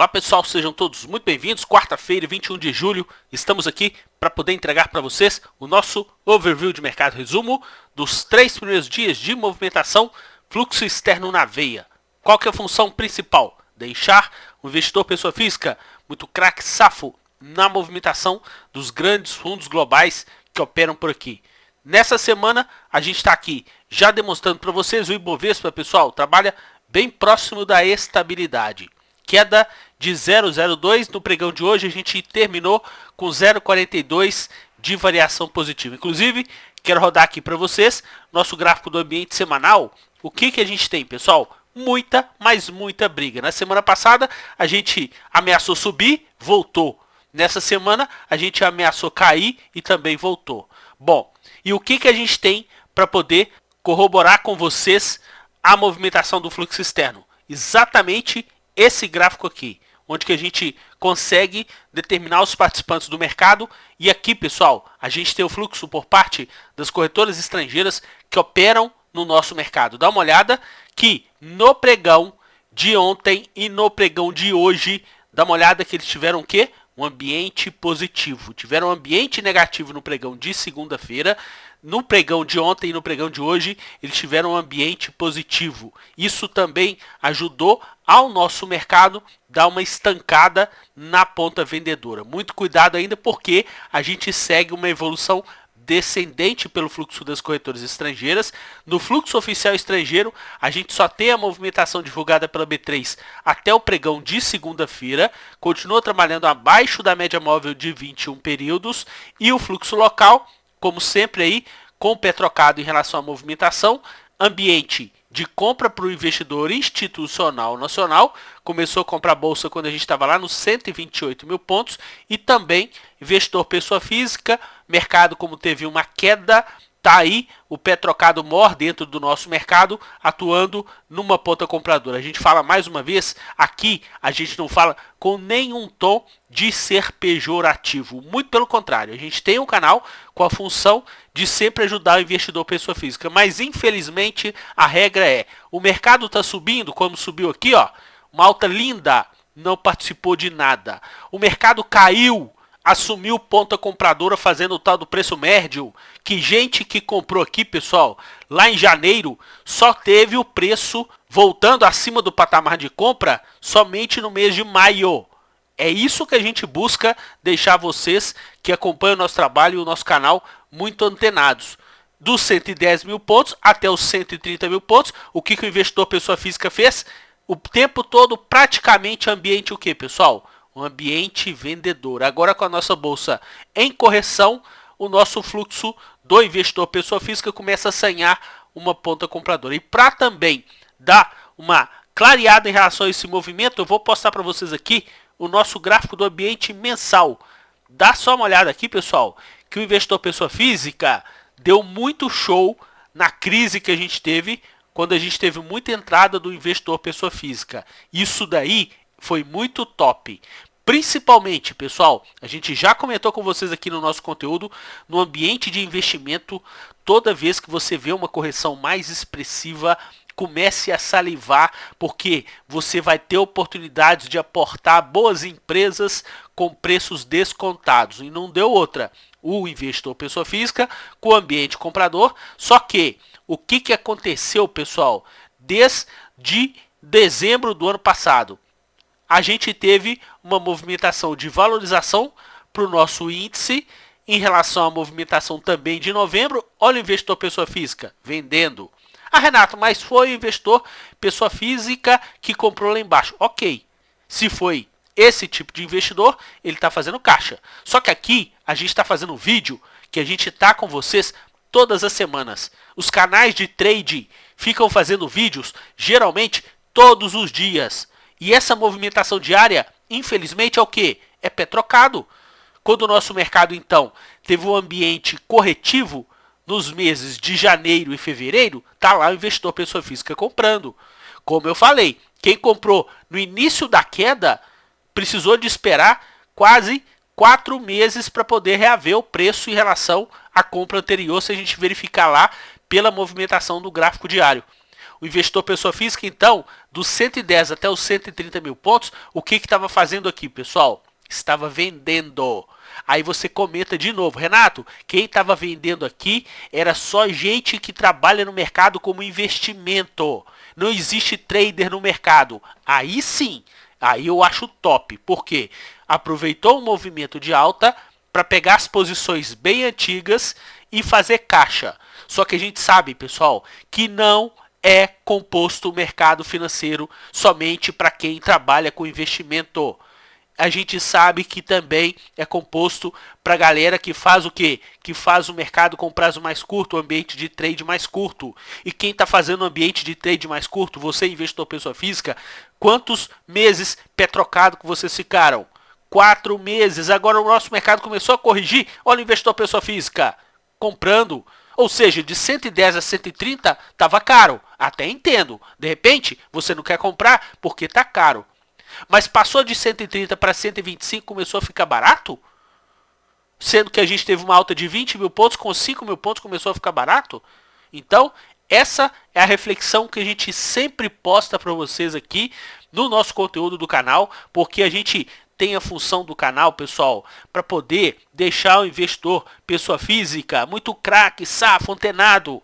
Olá pessoal, sejam todos muito bem-vindos. Quarta-feira, 21 de julho, estamos aqui para poder entregar para vocês o nosso overview de mercado, resumo dos 3 primeiros dias de movimentação, fluxo externo na veia. Qual que é a função principal? Deixar o investidor pessoa física muito craque, safo na movimentação dos grandes fundos globais que operam por aqui. Nessa semana, a gente está aqui já demonstrando para vocês o Ibovespa, pessoal, trabalha bem próximo da estabilidade. Queda de 0,02 no pregão de hoje, a gente terminou com 0,42 de variação positiva. Inclusive, quero rodar aqui para vocês nosso gráfico do ambiente semanal. O que a gente tem, pessoal? Muita, mas muita briga. Na semana passada, a gente ameaçou subir, voltou. Nessa semana, a gente ameaçou cair e também voltou. Bom, e o que a gente tem para poder corroborar com vocês a movimentação do fluxo externo? Exatamente esse gráfico aqui, onde que a gente consegue determinar os participantes do mercado. E aqui, pessoal, a gente tem o fluxo por parte das corretoras estrangeiras que operam no nosso mercado. Dá uma olhada que no pregão de ontem e no pregão de hoje, dá uma olhada que eles tiveram o quê? Um ambiente positivo. Tiveram um ambiente negativo no pregão de segunda-feira. No pregão de ontem e no pregão de hoje, eles tiveram um ambiente positivo. Isso também ajudou ao nosso mercado dar uma estancada na ponta vendedora. Muito cuidado ainda, porque a gente segue uma evolução descendente pelo fluxo das corretoras estrangeiras. No fluxo oficial estrangeiro, a gente só tem a movimentação divulgada pela B3 até o pregão de segunda-feira, continua trabalhando abaixo da média móvel de 21 períodos, e o fluxo local, como sempre aí, com o pé trocado em relação à movimentação, ambiente de compra para o investidor institucional nacional, começou a comprar bolsa quando a gente estava lá nos 128 mil pontos, e também investidor pessoa física, mercado como teve uma queda, tá aí o pé trocado maior dentro do nosso mercado, atuando numa ponta compradora. A gente fala mais uma vez, aqui a gente não fala com nenhum tom de ser pejorativo, muito pelo contrário, a gente tem um canal com a função de sempre ajudar o investidor pessoa física, mas infelizmente a regra é, o mercado está subindo, como subiu aqui, ó, uma alta linda, não participou de nada. O mercado caiu, assumiu ponta compradora fazendo o tal do preço médio, que gente que comprou aqui, pessoal, lá em janeiro, só teve o preço voltando acima do patamar de compra somente no mês de maio. É isso que a gente busca deixar vocês que acompanham o nosso trabalho e o nosso canal muito antenados. Dos 110 mil pontos até os 130 mil pontos, o que o investidor pessoa física fez? O tempo todo praticamente ambiente o que, pessoal? Um ambiente vendedor. Agora, com a nossa bolsa em correção, o nosso fluxo do investidor pessoa física começa a sanhar uma ponta compradora. E para também dar uma clareada em relação a esse movimento, eu vou postar para vocês aqui o nosso gráfico do ambiente mensal. Dá só uma olhada aqui, pessoal, que o investidor pessoa física deu muito show na crise que a gente teve, quando a gente teve muita entrada do investidor pessoa física. Isso daí foi muito top. Principalmente, pessoal, a gente já comentou com vocês aqui no nosso conteúdo, no ambiente de investimento, toda vez que você vê uma correção mais expressiva, comece a salivar, porque você vai ter oportunidades de aportar boas empresas com preços descontados. E não deu outra. O investidor pessoa física com o ambiente comprador. Só que, o que aconteceu, pessoal? Desde dezembro do ano passado, a gente teve uma movimentação de valorização para o nosso índice em relação à movimentação também de novembro. Olha o investidor pessoa física vendendo. Ah, Renato, mas foi o investidor pessoa física que comprou lá embaixo. Ok, se foi esse tipo de investidor, ele está fazendo caixa. Só que aqui a gente está fazendo um vídeo que a gente está com vocês todas as semanas. Os canais de trade ficam fazendo vídeos geralmente todos os dias. E essa movimentação diária, infelizmente, é o que? É pé trocado. Quando o nosso mercado, então, teve um ambiente corretivo nos meses de janeiro e fevereiro, tá lá o investidor pessoa física comprando. Como eu falei, quem comprou no início da queda precisou de esperar quase 4 meses para poder reaver o preço em relação à compra anterior, se a gente verificar lá pela movimentação do gráfico diário. O investidor pessoa física, então, dos 110 até os 130 mil pontos, o que estava fazendo aqui, pessoal? Estava vendendo. Aí você comenta de novo, Renato, quem estava vendendo aqui era só gente que trabalha no mercado como investimento. Não existe trader no mercado. Aí sim, aí eu acho top. Por quê? Aproveitou o movimento de alta para pegar as posições bem antigas e fazer caixa. Só que a gente sabe, pessoal, que não é composto o mercado financeiro somente para quem trabalha com investimento. A gente sabe que também é composto para a galera que faz o quê? Que faz o mercado com prazo mais curto, o ambiente de trade mais curto. E quem está fazendo o ambiente de trade mais curto, você investidor pessoa física, quantos meses pé trocado que vocês ficaram? 4 meses. Agora o nosso mercado começou a corrigir. Olha o investidor pessoa física comprando. Ou seja, de 110 a 130 estava caro. Até entendo. De repente, você não quer comprar porque está caro. Mas passou de 130 para 125, começou a ficar barato? Sendo que a gente teve uma alta de 20 mil pontos, com 5 mil pontos começou a ficar barato? Então, essa é a reflexão que a gente sempre posta para vocês aqui no nosso conteúdo do canal, porque a gente tem a função do canal, pessoal, para poder deixar o investidor, pessoa física, muito craque, safo, antenado.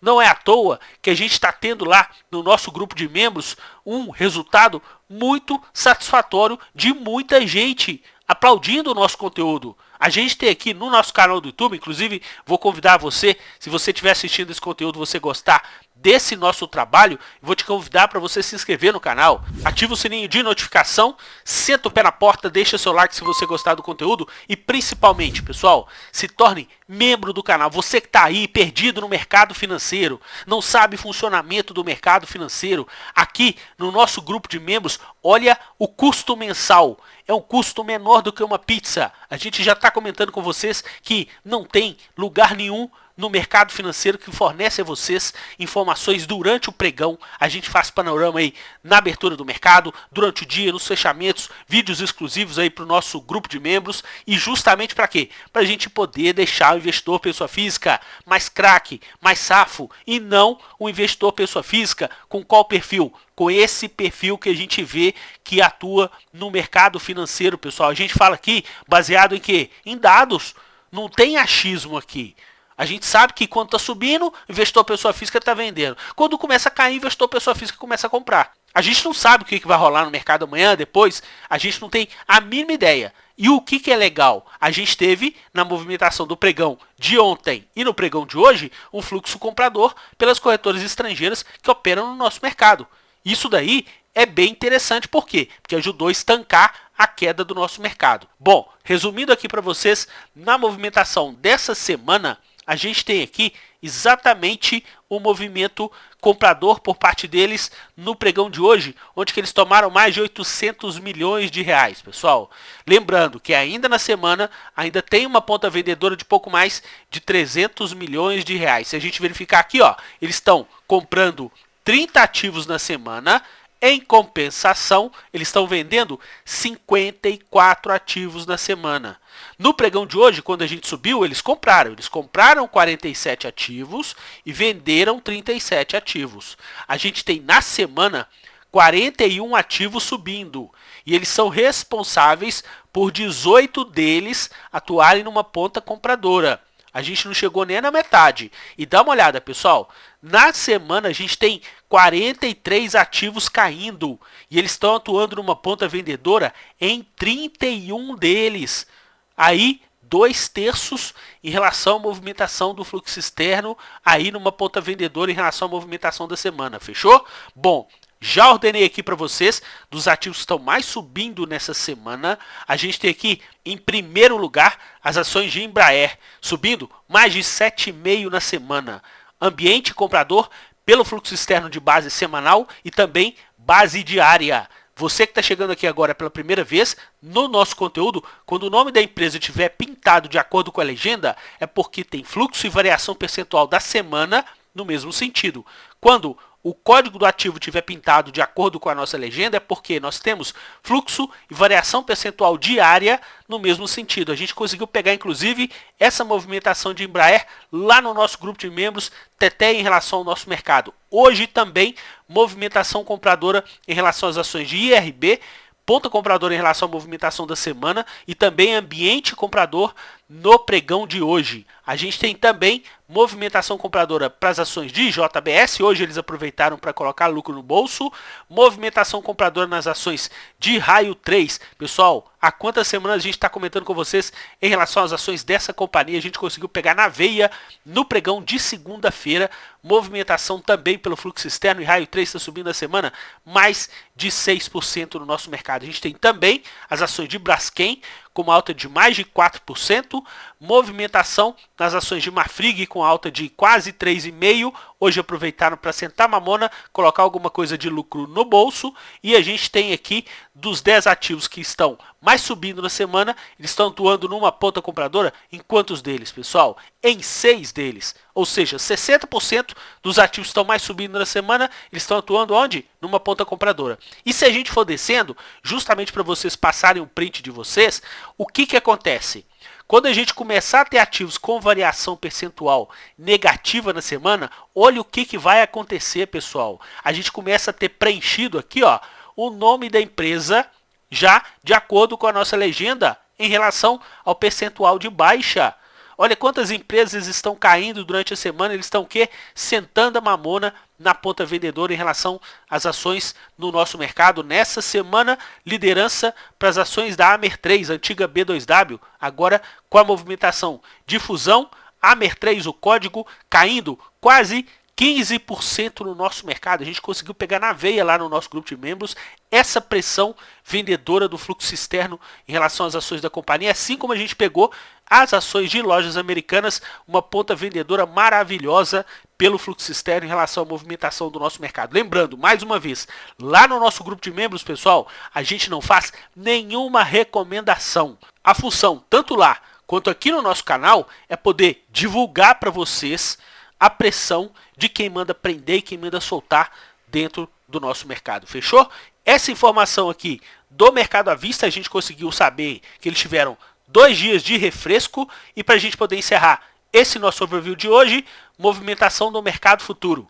Não é à toa que a gente está tendo lá no nosso grupo de membros um resultado muito satisfatório de muita gente aplaudindo o nosso conteúdo. A gente tem aqui no nosso canal do YouTube, inclusive vou convidar você, se você estiver assistindo esse conteúdo, você gostar desse nosso trabalho, vou te convidar para você se inscrever no canal, ativa o sininho de notificação, senta o pé na porta, deixa seu like se você gostar do conteúdo e principalmente, pessoal, se torne membro do canal. Você que está aí perdido no mercado financeiro, não sabe o funcionamento do mercado financeiro, aqui no nosso grupo de membros, olha o custo mensal. É um custo menor do que uma pizza. A gente já está comentando com vocês que não tem lugar nenhum no mercado financeiro que fornece a vocês informações durante o pregão. A gente faz panorama aí na abertura do mercado, durante o dia, nos fechamentos, vídeos exclusivos aí para o nosso grupo de membros. E justamente para quê? Para a gente poder deixar o investidor pessoa física mais craque, mais safo e não o investidor pessoa física com qual perfil? Com esse perfil que a gente vê que atua no mercado financeiro, pessoal. A gente fala aqui baseado em quê? Em dados. Não tem achismo aqui. A gente sabe que quando está subindo, investidor pessoa física está vendendo. Quando começa a cair, investidor pessoa física começa a comprar. A gente não sabe o que vai rolar no mercado amanhã, depois. A gente não tem a mínima ideia. E o que é legal? A gente teve na movimentação do pregão de ontem e no pregão de hoje um fluxo comprador pelas corretoras estrangeiras que operam no nosso mercado. Isso daí é bem interessante. Por quê? Porque ajudou a estancar a queda do nosso mercado. Bom, resumindo aqui para vocês, na movimentação dessa semana, a gente tem aqui exatamente o movimento comprador por parte deles no pregão de hoje, onde que eles tomaram mais de 800 milhões de reais, pessoal. Lembrando que ainda na semana, ainda tem uma ponta vendedora de pouco mais de 300 milhões de reais. Se a gente verificar aqui, ó, eles estão comprando 30 ativos na semana. Em compensação, eles estão vendendo 54 ativos na semana. No pregão de hoje, quando a gente subiu, eles compraram 47 ativos e venderam 37 ativos. A gente tem na semana 41 ativos subindo e eles são responsáveis por 18 deles atuarem numa ponta compradora. A gente não chegou nem na metade. E dá uma olhada, pessoal. Na semana a gente tem 43 ativos caindo. E eles estão atuando numa ponta vendedora em 31 deles. Aí, 2/3 em relação à movimentação do fluxo externo. Aí numa ponta vendedora em relação à movimentação da semana. Fechou? Bom, já ordenei aqui para vocês dos ativos que estão mais subindo nessa semana. A gente tem aqui em primeiro lugar as ações de Embraer, subindo mais de 7,5% na semana. Ambiente comprador pelo fluxo externo de base semanal e também base diária. Você que está chegando aqui agora pela primeira vez no nosso conteúdo, quando o nome da empresa estiver pintado de acordo com a legenda, é porque tem fluxo e variação percentual da semana no mesmo sentido. Quando o código do ativo tiver pintado de acordo com a nossa legenda, é porque nós temos fluxo e variação percentual diária no mesmo sentido. A gente conseguiu pegar, inclusive, essa movimentação de Embraer lá no nosso grupo de membros, até em relação ao nosso mercado. Hoje também, movimentação compradora em relação às ações de IRB, ponta compradora em relação à movimentação da semana e também ambiente comprador no pregão de hoje. A gente tem também movimentação compradora para as ações de JBS, hoje eles aproveitaram para colocar lucro no bolso, movimentação compradora nas ações de Raio 3. Pessoal, há quantas semanas a gente está comentando com vocês em relação às ações dessa companhia, a gente conseguiu pegar na veia no pregão de segunda-feira, movimentação também pelo fluxo externo e Raio 3 está subindo a semana mais de 6% no nosso mercado. A gente tem também as ações de Braskem, com uma alta de mais de 4%, movimentação nas ações de Marfrig com alta de quase 3,5%, hoje aproveitaram para sentar mamona, colocar alguma coisa de lucro no bolso, e a gente tem aqui dos 10 ativos que estão mais subindo na semana, eles estão atuando numa ponta compradora, em quantos deles, pessoal? Em 6 deles, ou seja, 60% dos ativos que estão mais subindo na semana, eles estão atuando onde? Numa ponta compradora. E se a gente for descendo, justamente para vocês passarem um print de vocês, o que acontece? Quando a gente começar a ter ativos com variação percentual negativa na semana, olha o que vai acontecer, pessoal. A gente começa a ter preenchido aqui, ó, o nome da empresa já de acordo com a nossa legenda em relação ao percentual de baixa. Olha quantas empresas estão caindo durante a semana, eles estão o quê? Sentando a mamona na ponta vendedora em relação às ações no nosso mercado. Nessa semana, liderança para as ações da Amer 3, antiga B2W, agora com a movimentação de fusão, Amer 3, o código, caindo quase 15% no nosso mercado. A gente conseguiu pegar na veia lá no nosso grupo de membros essa pressão vendedora do fluxo externo em relação às ações da companhia, assim como a gente pegou as ações de lojas americanas, uma ponta vendedora maravilhosa pelo fluxo externo em relação à movimentação do nosso mercado. Lembrando, mais uma vez, lá no nosso grupo de membros, pessoal, a gente não faz nenhuma recomendação. A função, tanto lá quanto aqui no nosso canal, é poder divulgar para vocês a pressão de quem manda prender e quem manda soltar dentro do nosso mercado. Fechou? Essa informação aqui do mercado à vista, a gente conseguiu saber que eles tiveram 2 dias de refresco, e para a gente poder encerrar esse nosso overview de hoje, movimentação do mercado futuro.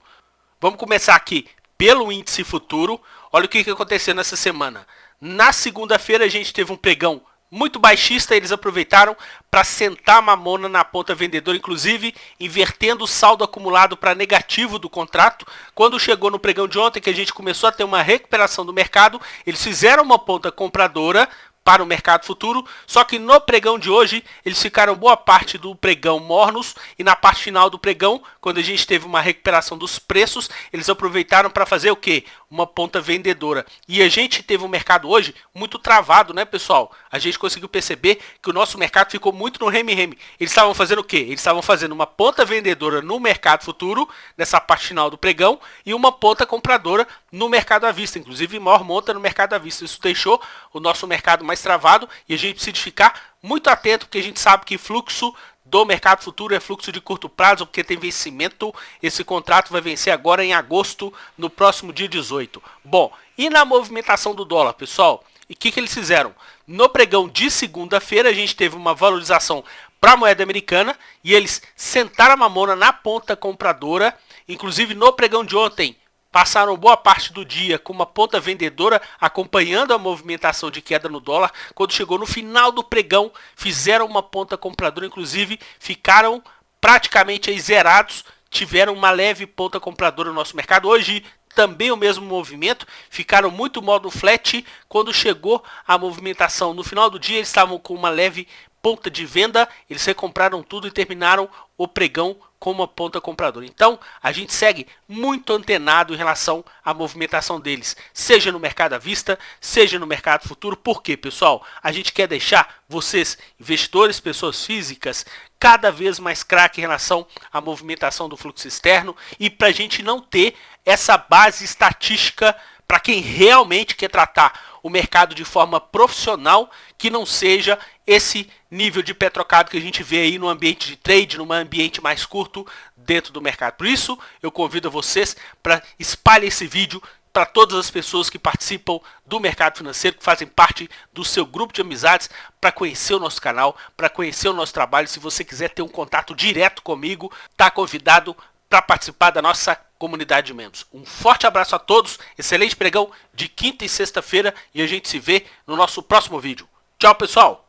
Vamos começar aqui pelo índice futuro. Olha o que aconteceu nessa semana. Na segunda-feira a gente teve um pregão muito baixista, eles aproveitaram para sentar a mamona na ponta vendedora, inclusive invertendo o saldo acumulado para negativo do contrato. Quando chegou no pregão de ontem, que a gente começou a ter uma recuperação do mercado, eles fizeram uma ponta compradora para o mercado futuro, só que no pregão de hoje eles ficaram boa parte do pregão mornos, e na parte final do pregão, quando a gente teve uma recuperação dos preços, eles aproveitaram para fazer o quê? Uma ponta vendedora. E a gente teve um mercado hoje muito travado, né, pessoal? A gente conseguiu perceber que o nosso mercado ficou muito no reme-reme. Eles estavam fazendo o quê? Eles estavam fazendo uma ponta vendedora no mercado futuro, nessa parte final do pregão, e uma ponta compradora no mercado à vista, inclusive maior monta no mercado à vista. Isso deixou o nosso mercado mais travado, e a gente precisa ficar muito atento, porque a gente sabe que fluxo do mercado futuro é fluxo de curto prazo, porque tem vencimento. Esse contrato vai vencer agora em agosto, no próximo dia 18. Bom, e na movimentação do dólar, pessoal? E o que eles fizeram? No pregão de segunda-feira a gente teve uma valorização para a moeda americana, e eles sentaram a mamona na ponta compradora. Inclusive no pregão de ontem passaram boa parte do dia com uma ponta vendedora acompanhando a movimentação de queda no dólar. Quando chegou no final do pregão, fizeram uma ponta compradora, inclusive ficaram praticamente aí zerados, tiveram uma leve ponta compradora no nosso mercado. Hoje também o mesmo movimento, ficaram muito modo flat. Quando chegou a movimentação no final do dia, eles estavam com uma leve ponta de venda, eles recompraram tudo e terminaram o pregão com uma ponta compradora. Então, a gente segue muito antenado em relação à movimentação deles, seja no mercado à vista, seja no mercado futuro. Por quê, pessoal? A gente quer deixar vocês, investidores, pessoas físicas, cada vez mais craque em relação à movimentação do fluxo externo, e para a gente não ter essa base estatística para quem realmente quer tratar o mercado de forma profissional, que não seja esse nível de pé trocado que a gente vê aí no ambiente de trade, num ambiente mais curto dentro do mercado. Por isso, eu convido vocês para espalhar esse vídeo para todas as pessoas que participam do mercado financeiro, que fazem parte do seu grupo de amizades, para conhecer o nosso canal, para conhecer o nosso trabalho. Se você quiser ter um contato direto comigo, está convidado para participar da nossa comunidade de membros. Um forte abraço a todos, excelente pregão de quinta e sexta-feira e a gente se vê no nosso próximo vídeo. Tchau, pessoal!